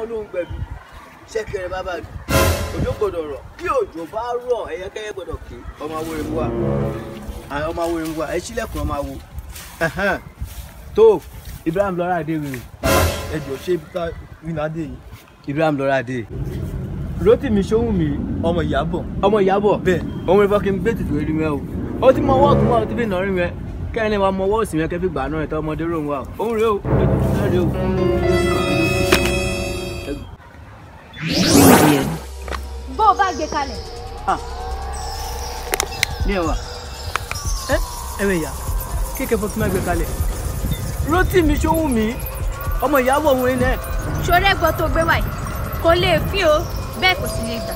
mọ́ lóhùn gbẹ̀bí ṣẹ́kẹrẹ bàbá mi òjò gbọ́dọ̀ rọ̀ bí òjò bá rọ̀ ẹyẹkẹyẹ gbọ́dọ̀ ké ọmọ awore mu wa ẹ ṣílẹ̀kùn ọmọ awo tó Ibrahim lọ́ra adé rèé ẹjọ́ ṣé wíná adé yìí Ibrahim lọ́ra adé Rótìmí Ṣóhùnmí ọmọ Ìyábọ̀ bẹ́ẹ̀ òun ìfọ́ kí n gbé tìtù erí mẹ́ o ó ti mọ ọwọ́ ọ̀tún wa ó ti fi nà rí mẹ́ kẹ́rin wa mọ ọwọ́ òsì mẹ́ kẹ́fì gbà náà ẹ̀tọ́ ọmọdé rò ń wà òun rèé o rèé o. bó o bá gbé kalẹ̀. ní ẹwà ẹwẹ ìyá kéèké fún tí máa gbé kalẹ̀ Rótìmí Ṣóhùnmí ọmọ Ìyábọ̀ òun iná ẹ̀. ṣoré ẹgbọ́n tó gbé wáyé kò lè fi o bẹ́ẹ̀ kò sì lè gbà.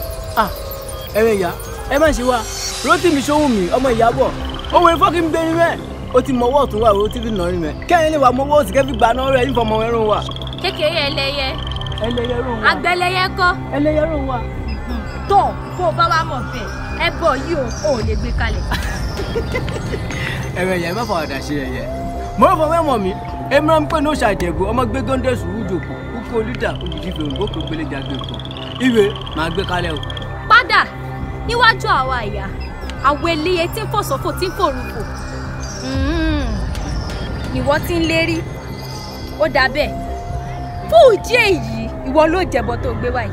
ẹwẹ ìyá ẹ má ṣe wá Rótìmí Ṣóhùnmí ọmọ Ìyábọ̀ òun ìfọ́ kí n gbé ní mẹ́ ó ti mọ ọwọ́ ọ̀tún wà ó ti fi nà rí mẹ́ kẹ́rin lè wà mọ ọwọ́ òsì kẹ́fì gbà náà rẹ̀ nífọ̀ ọmọ ẹrùn wà. kékeré ẹlẹ́yẹ rùn wà àgbẹ̀lẹ́yẹ kọ́ ẹlẹ́yẹ rùn wà. tó o bá wà mọ̀ bẹ́ẹ̀ ẹ bọ̀ yìí o ò lè gbé kalẹ̀. ẹ̀rẹ̀ yẹn mẹ́fà ọ̀dà ṣe ẹ̀yẹ mo rò fọ mẹ́mọ̀ mi èmi rán mi pé ní oṣù àjẹ̀gò ọmọ gbé góńdé sùúrù jòkó kúkú olídà òjijì fèrèǹgbò kò gbélé jáde pọ̀ ìwé máa gbé kalẹ̀ o. padà níwájú àwa ìyá àwọn eléyè tí ń fòsòfò tí ń fòrùfò ìwọ tí ń lérí ó dà bẹ́ẹ̀ fún ìdí èyí ìwọ ló jẹ̀bọ tó gbé wáyé.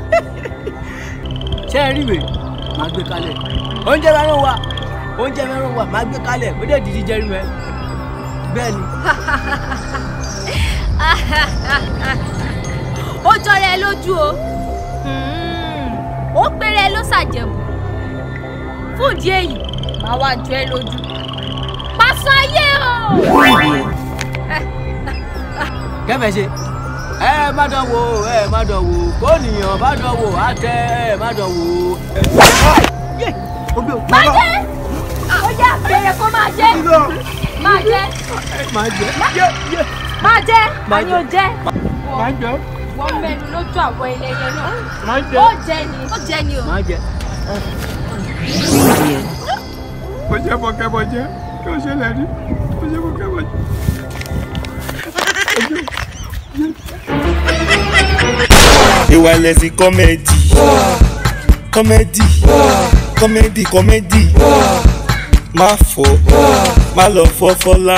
ṣé ẹ rí ìwé máa gbé kalẹ̀ oúnjẹ mẹ́rin wà máa gbé kalẹ̀ ó dẹ̀ dìdí jẹ́rí mẹ́ bẹ́ẹ̀ ni. ó jọra ẹ lójú o ó péré ẹ ló ṣàjẹ̀bù fún ìdí èyí máa wá jọ ẹ lójú pàṣẹ ayé o. kẹfẹ ṣe ẹ má dán wò kó nìyàn má dán wò á tẹ ẹ má dán wò. má jẹ́ ó yá bẹ̀rẹ̀ kó máa jẹ́ àní ó jẹ́ wọ́n mẹ́nu lójú àwọn ẹlẹ́yẹ náà ó jẹ́ ni o. mo jẹ́ bọ́kẹ́bọ́jẹ́ kí o ṣe lẹ́rí mo jẹ́ bọ́kẹ́bọ́jẹ́. ìwà lẹ́sìn kọ́mẹ́dì má lọ fọ́ fọ́lá.